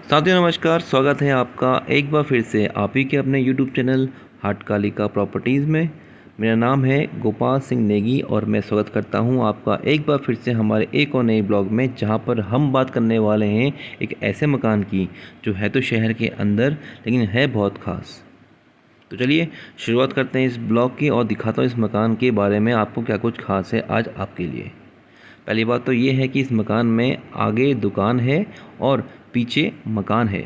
साथियों नमस्कार, स्वागत है आपका एक बार फिर से आप ही के अपने YouTube चैनल हाटकालिका प्रॉपर्टीज़ में। मेरा नाम है गोपाल सिंह नेगी और मैं स्वागत करता हूं आपका एक बार फिर से हमारे एक और नए ब्लॉग में, जहां पर हम बात करने वाले हैं एक ऐसे मकान की जो है तो शहर के अंदर लेकिन है बहुत ख़ास। तो चलिए शुरुआत करते हैं इस ब्लॉग की और दिखाता हूँ इस मकान के बारे में आपको क्या कुछ खास है आज आपके लिए। पहली बात तो ये है कि इस मकान में आगे दुकान है और पीछे मकान है।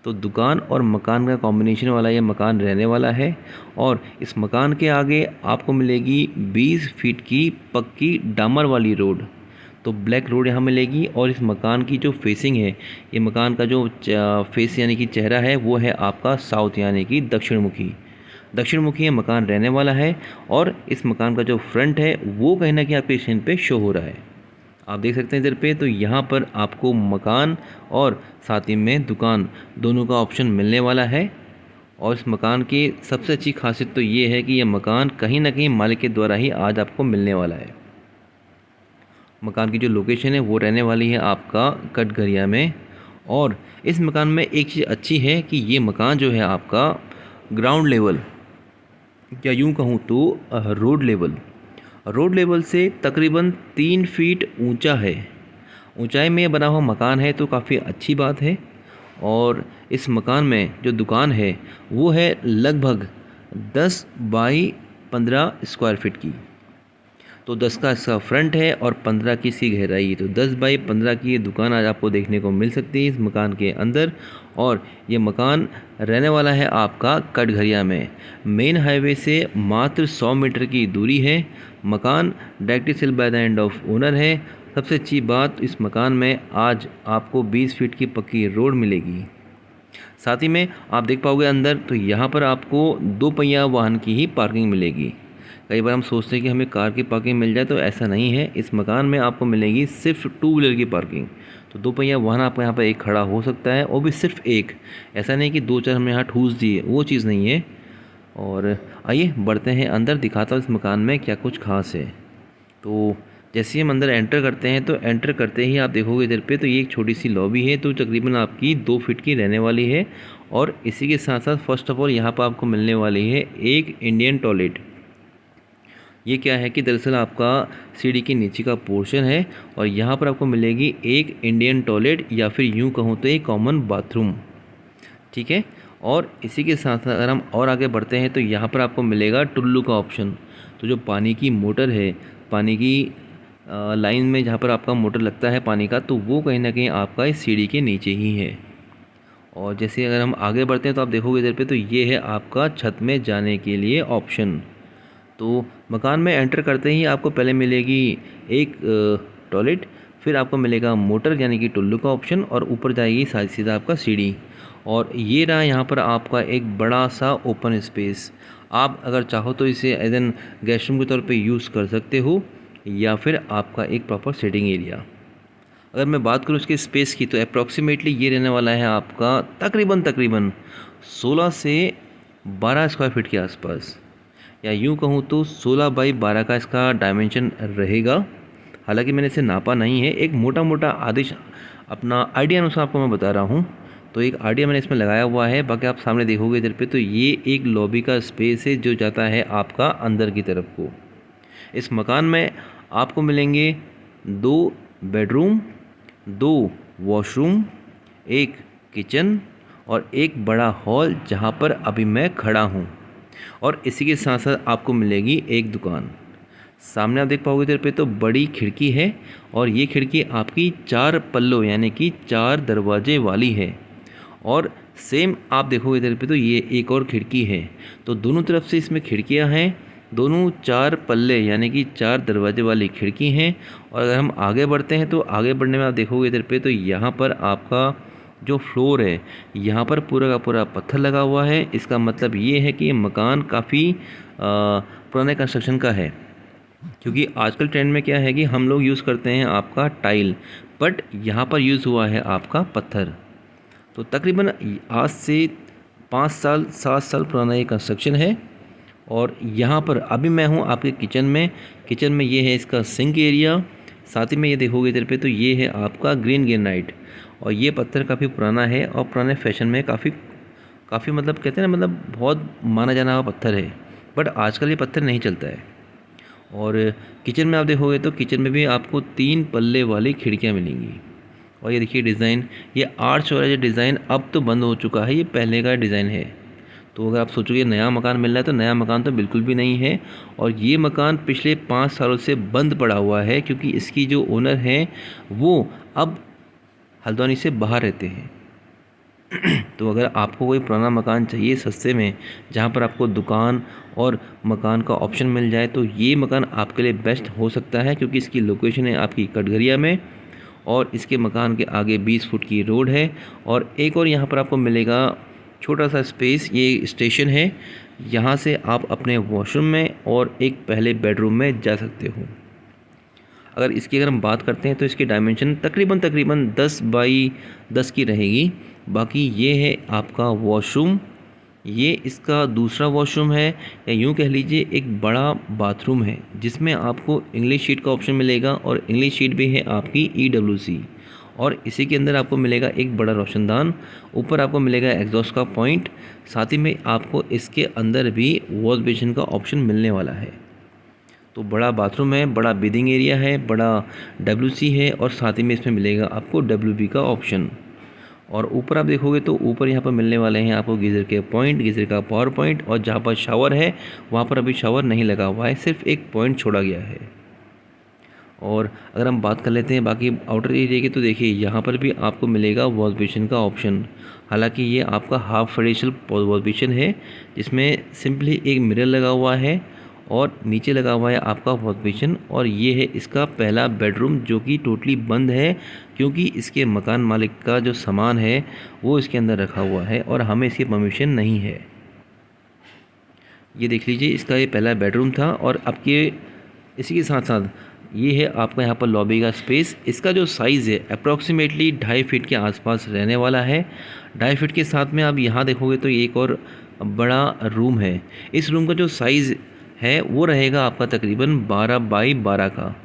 तो दुकान और मकान का कॉम्बिनेशन वाला ये मकान रहने वाला है। और इस मकान के आगे आपको मिलेगी 20 फीट की पक्की डामर वाली रोड। तो ब्लैक रोड यहाँ मिलेगी और इस मकान की जो फेसिंग है, ये मकान का जो फेस यानी कि चेहरा है वो है आपका साउथ यानी कि दक्षिण मुखी ये मकान रहने वाला है। और इस मकान का जो फ्रंट है वो कहीं ना कहीं आपके स्क्रीन पे शो हो रहा है, आप देख सकते हैं इधर पे। तो यहाँ पर आपको मकान और साथ ही में दुकान दोनों का ऑप्शन मिलने वाला है। और इस मकान की सबसे अच्छी खासियत तो ये है कि यह मकान कहीं ना कहीं मालिक के द्वारा ही आज आपको मिलने वाला है। मकान की जो लोकेशन है वो रहने वाली है आपका कटघरिया में। और इस मकान में एक चीज़ अच्छी है कि ये मकान जो है आपका ग्राउंड लेवल या यूँ कहूँ तो रोड लेवल से तकरीबन 3 फीट ऊंचा है। ऊंचाई में बना हुआ मकान है तो काफ़ी अच्छी बात है। और इस मकान में जो दुकान है वो है लगभग 10 बाई 15 स्क्वायर फीट की। तो 10 का इसका फ्रंट है और 15 की इसकी गहराई है। तो 10 बाई 15 की ये दुकान आज आपको देखने को मिल सकती है इस मकान के अंदर। और ये मकान रहने वाला है आपका कटघरिया में। मेन हाईवे से मात्र 100 मीटर की दूरी है। मकान directly sale by the end of owner है। सबसे अच्छी बात, इस मकान में आज आपको 20 फीट की पक्की रोड मिलेगी। साथ ही में आप देख पाओगे अंदर, तो यहाँ पर आपको 2 पहिया वाहन की ही पार्किंग मिलेगी। कई बार हम सोचते हैं कि हमें कार की पार्किंग मिल जाए, तो ऐसा नहीं है। इस मकान में आपको मिलेगी सिर्फ 2 व्हीलर की पार्किंग। तो 2 पहिया वाहन आपको यहाँ पर एक खड़ा हो सकता है, वो भी सिर्फ एक। ऐसा नहीं कि 2-4 हमने यहाँ ठूस दिए, वो चीज़ नहीं है। और आइए बढ़ते हैं अंदर, दिखाता हूँ इस मकान में क्या कुछ खास है। तो जैसे ही हम अंदर एंटर करते हैं, तो एंटर करते ही आप देखोगे इधर पे, तो ये एक छोटी सी लॉबी है, तो तकरीबन आपकी 2 फीट की रहने वाली है। और इसी के साथ साथ फर्स्ट ऑफ ऑल यहाँ पर आपको मिलने वाली है एक इंडियन टॉयलेट। ये क्या है कि दरअसल आपका सीढ़ी के नीचे का पोर्शन है और यहाँ पर आपको मिलेगी एक इंडियन टॉयलेट या फिर यूँ कहूँ तो एक कॉमन बाथरूम, ठीक है। और इसी के साथ साथ अगर हम और आगे बढ़ते हैं, तो यहाँ पर आपको मिलेगा टुल्लू का ऑप्शन। तो जो पानी की मोटर है, पानी की लाइन में जहाँ पर आपका मोटर लगता है पानी का, तो वो कहीं ना कहीं आपका इस सीढ़ी के नीचे ही है। और जैसे अगर हम आगे बढ़ते हैं, तो आप देखोगे इधर पे, तो ये है आपका छत में जाने के लिए ऑप्शन। तो मकान में एंटर करते ही आपको पहले मिलेगी एक टॉयलेट, फिर आपको मिलेगा मोटर यानी कि टुल्लू का ऑप्शन, और ऊपर जाएगी सीधा आपका सीढ़ी। और ये रहा यहाँ पर आपका एक बड़ा सा ओपन स्पेस। आप अगर चाहो तो इसे एज एन गेस्ट रूम के तौर पे यूज़ कर सकते हो, या फिर आपका एक प्रॉपर सिटिंग एरिया। अगर मैं बात करूँ इसके स्पेस की, तो अप्रॉक्सीमेटली ये रहने वाला है आपका तकरीबन 16 से 12 स्क्वायर फीट के आसपास, या यूँ कहूँ तो 16 बाई 12 का इसका डायमेंशन रहेगा। हालांकि मैंने इसे नापा नहीं है, एक मोटा मोटा आदेश अपना आइडिया अनुसार आपको मैं बता रहा हूँ। तो एक आइडिया मैंने इसमें लगाया हुआ है। बाकी आप सामने देखोगे इधर पे, तो ये एक लॉबी का स्पेस है जो जाता है आपका अंदर की तरफ को। इस मकान में आपको मिलेंगे 2 बेडरूम, 2 वॉशरूम, एक किचन और एक बड़ा हॉल जहाँ पर अभी मैं खड़ा हूँ। और इसी के साथ साथ आपको मिलेगी एक दुकान। सामने आप देख पाओगे इधर पे, तो बड़ी खिड़की है और ये खिड़की आपकी 4 पल्लों यानी कि 4 दरवाजे वाली है। और सेम आप देखोगे इधर पे, तो ये एक और खिड़की है। तो दोनों तरफ से इसमें खिड़कियां हैं, दोनों 4 पल्ले यानी कि 4 दरवाजे वाली खिड़की हैं। और अगर हम आगे बढ़ते हैं, तो आगे बढ़ने में आप देखोगे इधर पे, तो यहाँ पर आपका जो फ्लोर है, यहाँ पर पूरा का पूरा पत्थर लगा हुआ है। इसका मतलब ये है कि ये मकान काफ़ी पुराने कंस्ट्रक्शन का है। क्योंकि आजकल ट्रेंड में क्या है कि हम लोग यूज़ करते हैं आपका टाइल, बट यहाँ पर यूज़ हुआ है आपका पत्थर। तो तकरीबन आज से 5 साल 7 साल पुराना ये कंस्ट्रक्शन है। और यहाँ पर अभी मैं हूँ आपके किचन में ये है इसका सिंक एरिया। साथ ही में ये देखोगे इधर पे, तो ये है आपका ग्रीन ग्रेनाइट। और ये पत्थर काफ़ी पुराना है और पुराने फैशन में काफ़ी मतलब कहते हैं ना, मतलब बहुत माना जाना हुआ पत्थर है। बट आजकल ये पत्थर नहीं चलता है। और किचन में आप देखोगे तो किचन में भी आपको 3 पल्ले वाली खिड़कियाँ मिलेंगी। और ये देखिए डिज़ाइन, ये आर्च वाला जो डिज़ाइन अब तो बंद हो चुका है, ये पहले का डिज़ाइन है। तो अगर आप सोचोगे नया मकान मिल रहा है, तो नया मकान तो बिल्कुल भी नहीं है। और ये मकान पिछले 5 सालों से बंद पड़ा हुआ है, क्योंकि इसकी जो ओनर हैं वो अब हल्द्वानी से बाहर रहते हैं। तो अगर आपको कोई पुराना मकान चाहिए सस्ते में, जहाँ पर आपको दुकान और मकान का ऑप्शन मिल जाए, तो ये मकान आपके लिए बेस्ट हो सकता है, क्योंकि इसकी लोकेशन है आपकी कटघरिया में और इसके मकान के आगे 20 फुट की रोड है। और एक और यहाँ पर आपको मिलेगा छोटा सा स्पेस, ये स्टेशन है, यहाँ से आप अपने वॉशरूम में और एक पहले बेडरूम में जा सकते हो। अगर इसकी अगर हम बात करते हैं तो इसकी डायमेंशन तकरीबन 10 बाई 10 की रहेगी। बाकी ये है आपका वॉशरूम, ये इसका दूसरा वॉशरूम है, या यूँ कह लीजिए एक बड़ा बाथरूम है, जिसमें आपको इंग्लिश शीट का ऑप्शन मिलेगा और इंग्लिश शीट भी है आपकी EWC। और इसी के अंदर आपको मिलेगा एक बड़ा रोशनदान, ऊपर आपको मिलेगा एग्जॉस्ट का पॉइंट, साथ ही में आपको इसके अंदर भी वॉश बेसिन का ऑप्शन मिलने वाला है। तो बड़ा बाथरूम है, बड़ा बेदिंग एरिया है, बड़ा WC है और साथ ही में इसमें मिलेगा आपको WB का ऑप्शन। और ऊपर आप देखोगे तो ऊपर यहाँ पर मिलने वाले हैं आपको गीज़र के पॉइंट, गीज़र का पावर पॉइंट, और जहाँ पर शावर है वहाँ पर अभी शावर नहीं लगा हुआ है, सिर्फ एक पॉइंट छोड़ा गया है। और अगर हम बात कर लेते हैं बाकी आउटर एरिया की, तो देखिए यहाँ पर भी आपको मिलेगा वॉश बेसिन का ऑप्शन। हालांकि ये आपका हाफ फेडिशियल वॉश बेसिन है, जिसमें सिंपली एक मिरर लगा हुआ है और नीचे लगा हुआ है आपका वॉश बेसिन। और ये है इसका पहला बेडरूम, जो कि टोटली बंद है, क्योंकि इसके मकान मालिक का जो सामान है वो इसके अंदर रखा हुआ है और हमें इसकी परमिशन नहीं है। ये देख लीजिए, इसका ये पहला बेडरूम था। और आपके इसी के साथ साथ ये है आपका यहाँ पर लॉबी का स्पेस। इसका जो साइज़ है अप्रॉक्सीमेटली 2.5 फीट के आसपास रहने वाला है। 2.5 फीट के साथ में आप यहाँ देखोगे तो एक और बड़ा रूम है। इस रूम का जो साइज़ है वो रहेगा आपका तकरीबन 12 बाई 12 का,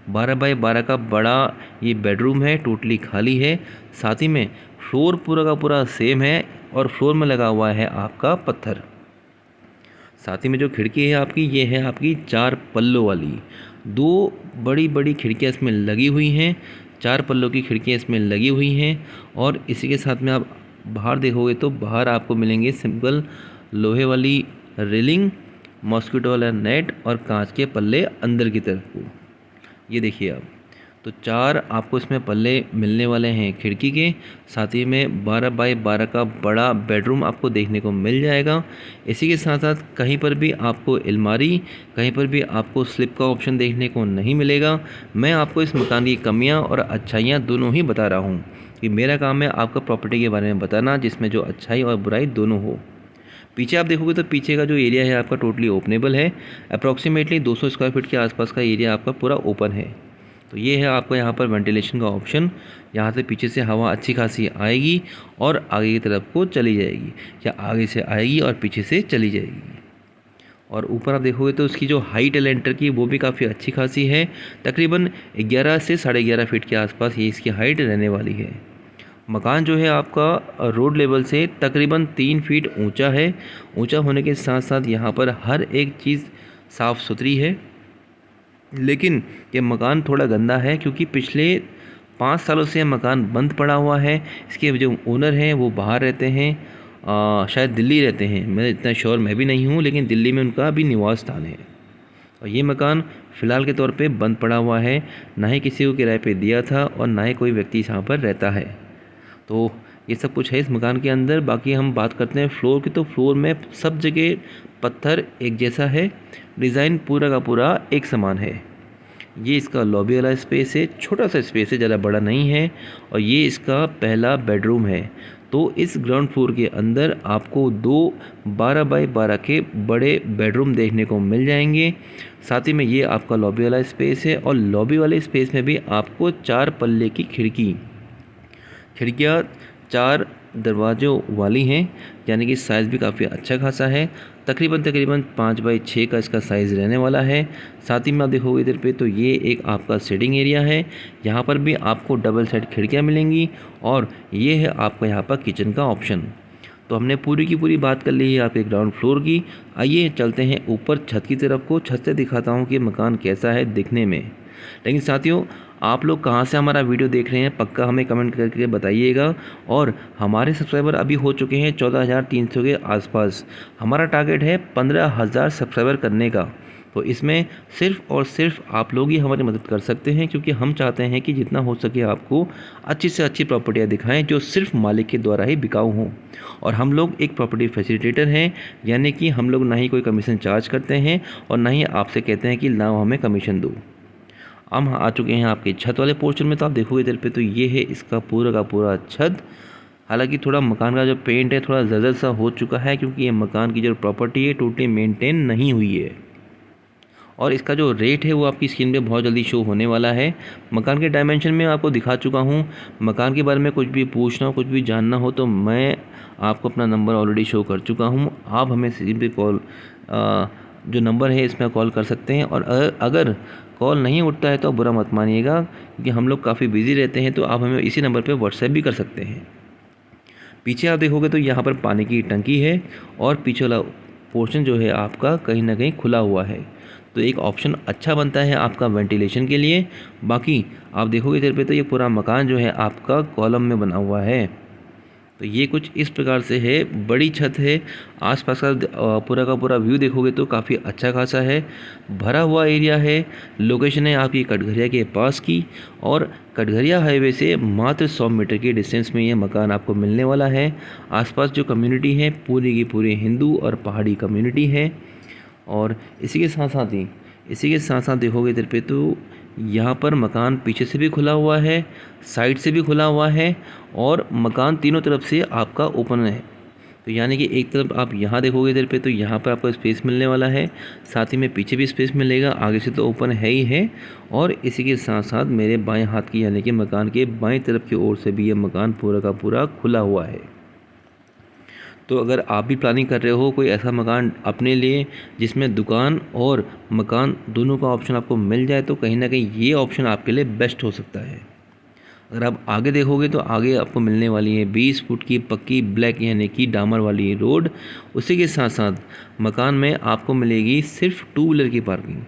12 बाई 12 का बड़ा ये बेडरूम है, टोटली खाली है। साथ ही में फ्लोर पूरा का पूरा सेम है और फ्लोर में लगा हुआ है आपका पत्थर। साथ ही में जो खिड़की है आपकी, ये है आपकी 4 पल्लों वाली। 2 बड़ी बड़ी खिड़कियाँ इसमें लगी हुई हैं, 4 पल्लों की खिड़कियाँ इसमें लगी हुई हैं। और इसी के साथ में आप बाहर देखोगे तो बाहर आपको मिलेंगे सिंपल लोहे वाली रेलिंग, मॉस्किटो वाला नेट और कांच के पल्ले अंदर की तरफ को। ये देखिए आप, तो 4 आपको इसमें पल्ले मिलने वाले हैं खिड़की के। साथ ही में 12 बाई 12 का बड़ा बेडरूम आपको देखने को मिल जाएगा। इसी के साथ साथ कहीं पर भी आपको अलमारी, कहीं पर भी आपको स्लिप का ऑप्शन देखने को नहीं मिलेगा। मैं आपको इस मकान की कमियां और अच्छाइयां दोनों ही बता रहा हूं, कि मेरा काम है आपका प्रॉपर्टी के बारे में बताना, जिसमें जो अच्छाई और बुराई दोनों हो। पीछे आप देखोगे तो पीछे का जो एरिया है आपका टोटली ओपनेबल है। अप्रॉक्सीमेटली 200 स्क्वायर फीट के आसपास का एरिया आपका पूरा ओपन है। तो ये है आपको यहाँ पर वेंटिलेशन का ऑप्शन, यहाँ से पीछे से हवा अच्छी खासी आएगी और आगे की तरफ को चली जाएगी, या आगे से आएगी और पीछे से चली जाएगी। और ऊपर आप देखोगे तो उसकी जो हाइट है लेंटर की, वो भी काफ़ी अच्छी खासी है। तकरीबन 11 से 11.5 फीट के आसपास ये इसकी हाइट रहने वाली है। मकान जो है आपका रोड लेवल से तकरीबन 3 फीट ऊंचा है। ऊंचा होने के साथ साथ यहाँ पर हर एक चीज़ साफ़ सुथरी है। लेकिन ये मकान थोड़ा गंदा है, क्योंकि पिछले 5 सालों से मकान बंद पड़ा हुआ है। इसके जो ओनर हैं वो बाहर रहते हैं, शायद दिल्ली रहते हैं, मैं इतना श्योर मैं भी नहीं हूँ, लेकिन दिल्ली में उनका भी निवास स्थान है। और ये मकान फ़िलहाल के तौर पे बंद पड़ा हुआ है, ना ही किसी को किराए पे दिया था और ना ही कोई व्यक्ति यहाँ पर रहता है। तो ये सब कुछ है इस मकान के अंदर। बाकी हम बात करते हैं फ्लोर की, तो फ्लोर में सब जगह पत्थर एक जैसा है, डिज़ाइन पूरा का पूरा एक समान है। ये इसका लॉबी वाला स्पेस है, छोटा सा स्पेस है, ज़्यादा बड़ा नहीं है। और ये इसका पहला बेडरूम है। तो इस ग्राउंड फ्लोर के अंदर आपको 2 12 बाई 12 के बड़े बेडरूम देखने को मिल जाएंगे। साथ ही में ये आपका लॉबी वाला स्पेस है, और लॉबी वाले स्पेस में भी आपको 4 पल्ले की खिड़कियाँ 4 दरवाज़ों वाली हैं, यानी कि साइज़ भी काफ़ी अच्छा खासा है। तकरीबन 5x6 का इसका साइज़ रहने वाला है। साथ ही में आप देखोगे इधर पे तो ये एक आपका सिटिंग एरिया है। यहाँ पर भी आपको डबल साइड खिड़कियाँ मिलेंगी और ये है आपका यहाँ पर किचन का ऑप्शन। तो हमने पूरी की पूरी बात कर ली है आपके ग्राउंड फ्लोर की। आइए चलते हैं ऊपर छत की तरफ को। छत से दिखाता हूँ कि मकान कैसा है दिखने में। लेकिन साथियों, आप लोग कहाँ से हमारा वीडियो देख रहे हैं पक्का हमें कमेंट करके बताइएगा। और हमारे सब्सक्राइबर अभी हो चुके हैं 14,300 के आसपास। हमारा टारगेट है 15,000 सब्सक्राइबर करने का। तो इसमें सिर्फ़ और सिर्फ आप लोग ही हमारी मदद कर सकते हैं, क्योंकि हम चाहते हैं कि जितना हो सके आपको अच्छी से अच्छी प्रॉपर्टियाँ दिखाएं जो सिर्फ मालिक के द्वारा ही बिकाऊ हों। और हम लोग एक प्रॉपर्टी फैसिलिटेटर हैं, यानी कि हम लोग ना ही कोई कमीशन चार्ज करते हैं और ना ही आपसे कहते हैं कि लाओ हमें कमीशन दो। हम आ चुके हैं आपके छत वाले पोर्शन में। तो आप देखोगे इधर पे तो ये है इसका पूरा का पूरा छत। हालांकि थोड़ा मकान का जो पेंट है थोड़ा जर्जर सा हो चुका है, क्योंकि ये मकान की जो प्रॉपर्टी है टोटली मेंटेन नहीं हुई है। और इसका जो रेट है वो आपकी स्क्रीन पे बहुत जल्दी शो होने वाला है। मकान के डायमेंशन में आपको दिखा चुका हूँ। मकान के बारे में कुछ भी पूछना हो, कुछ भी जानना हो तो मैं आपको अपना नंबर ऑलरेडी शो कर चुका हूँ। आप हमें स्क्रीन पे कॉल जो नंबर है इसमें कॉल कर सकते हैं। और अगर कॉल नहीं उठता है तो बुरा मत मानिएगा, क्योंकि हम लोग काफ़ी बिजी रहते हैं। तो आप हमें इसी नंबर पर व्हाट्सएप भी कर सकते हैं। पीछे आप देखोगे तो यहाँ पर पानी की टंकी है और पीछे वाला पोर्शन जो है आपका कहीं ना कहीं खुला हुआ है। तो एक ऑप्शन अच्छा बनता है आपका वेंटिलेशन के लिए। बाकी आप देखोगे इधर पे तो ये पूरा मकान जो है आपका कॉलम में बना हुआ है। तो ये कुछ इस प्रकार से है, बड़ी छत है। आसपास का पूरा व्यू देखोगे तो काफ़ी अच्छा खासा है, भरा हुआ एरिया है। लोकेशन है आपकी कटघरिया के पास की, और कटघरिया हाईवे से मात्र 100 मीटर के डिस्टेंस में ये मकान आपको मिलने वाला है। आसपास जो कम्युनिटी है पूरी की पूरी हिंदू और पहाड़ी कम्युनिटी है। और इसी के साथ साथ देखोगे इधर पे तो यहाँ पर मकान पीछे से भी खुला हुआ है, साइड से भी खुला हुआ है, और मकान तीनों तरफ से आपका ओपन है। तो यानी कि एक तरफ आप यहाँ देखोगे इधर पे तो यहाँ पर आपको स्पेस मिलने वाला है, साथ ही में पीछे भी स्पेस मिलेगा। आगे से तो ओपन है ही है। और इसी के साथ साथ मेरे बाएं हाथ की यानी कि मकान के बाएं तरफ की ओर से भी ये मकान पूरा का पूरा खुला हुआ है। तो अगर आप भी प्लानिंग कर रहे हो कोई ऐसा मकान अपने लिए जिसमें दुकान और मकान दोनों का ऑप्शन आपको मिल जाए, तो कहीं ना कहीं ये ऑप्शन आपके लिए बेस्ट हो सकता है। अगर आप आगे देखोगे तो आगे आपको मिलने वाली है 20 फुट की पक्की ब्लैक यानी कि डामर वाली रोड। उसी के साथ साथ मकान में आपको मिलेगी सिर्फ 2 व्हीलर की पार्किंग।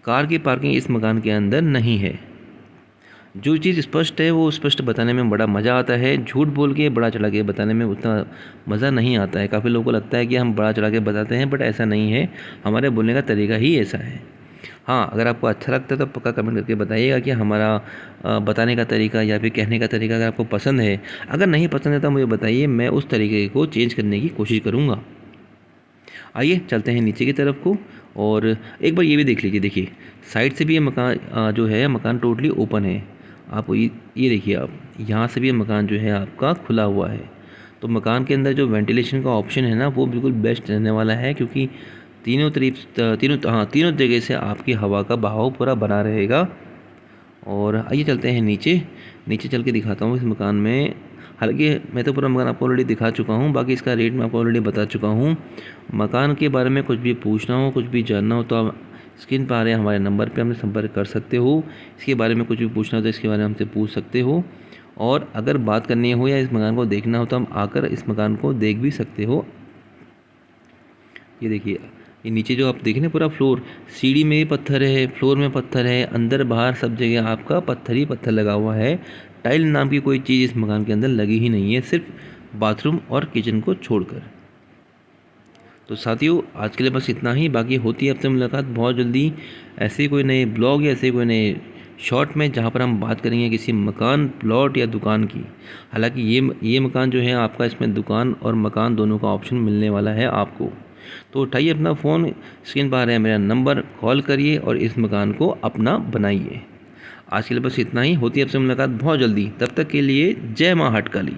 कार की पार्किंग इस मकान के अंदर नहीं है। जो चीज़ स्पष्ट है वो स्पष्ट बताने में बड़ा मज़ा आता है, झूठ बोल के बड़ा चढ़ा के बताने में उतना मज़ा नहीं आता है। काफ़ी लोगों को लगता है कि हम बड़ा चढ़ा के बताते हैं, बट ऐसा नहीं है। हमारे बोलने का तरीका ही ऐसा है। हाँ, अगर आपको अच्छा लगता है तो पक्का कमेंट करके बताइएगा कि हमारा बताने का तरीका या फिर कहने का तरीका अगर आपको पसंद है। अगर नहीं पसंद है तो मुझे बताइए, मैं उस तरीके को चेंज करने की कोशिश करूँगा। आइए चलते हैं नीचे की तरफ को, और एक बार ये भी देख लीजिए। देखिए साइड से भी ये मकान जो है मकान टोटली ओपन है। आप ये देखिए, आप यहाँ से भी ये मकान जो है आपका खुला हुआ है। तो मकान के अंदर जो वेंटिलेशन का ऑप्शन है ना वो बिल्कुल बेस्ट रहने वाला है, क्योंकि तीनों जगह से आपकी हवा का बहाव पूरा बना रहेगा। और आइए चलते हैं नीचे चल के दिखाता हूँ इस मकान में। हालांकि मैं तो पूरा मकान आपको ऑलरेडी दिखा चुका हूँ, बाकी इसका रेट मैं आपको ऑलरेडी बता चुका हूँ। मकान के बारे में कुछ भी पूछना हो, कुछ भी जानना हो तो आप स्क्रीन पर आ रहे हैं हमारे नंबर पे हमसे संपर्क कर सकते हो। इसके बारे में कुछ भी पूछना हो तो इसके बारे में हमसे पूछ सकते हो। और अगर बात करनी हो या इस मकान को देखना हो तो हम आकर इस मकान को देख भी सकते हो। ये देखिए, ये नीचे जो आप देख रहे हैं पूरा फ्लोर, सीढ़ी में भी पत्थर है, फ्लोर में पत्थर है, अंदर बाहर सब जगह आपका पत्थर ही पत्थर लगा हुआ है। टाइल नाम की कोई चीज़ इस मकान के अंदर लगी ही नहीं है, सिर्फ बाथरूम और किचन को छोड़कर। तो साथियों, आज के लिए बस इतना ही। बाकी होती है आपसे मुलाकात बहुत जल्दी ऐसे कोई नए ब्लॉग या ऐसे कोई नए शॉर्ट में, जहाँ पर हम बात करेंगे किसी मकान, प्लॉट या दुकान की। हालांकि ये मकान जो है आपका, इसमें दुकान और मकान दोनों का ऑप्शन मिलने वाला है आपको। तो उठाइए अपना फ़ोन, स्क्रीन पर आ रहा है मेरा नंबर, कॉल करिए और इस मकान को अपना बनाइए। आज के लिए बस इतना ही। होती है आपसे मुलाकात बहुत जल्दी, तब तक के लिए जय माँ हटकाली।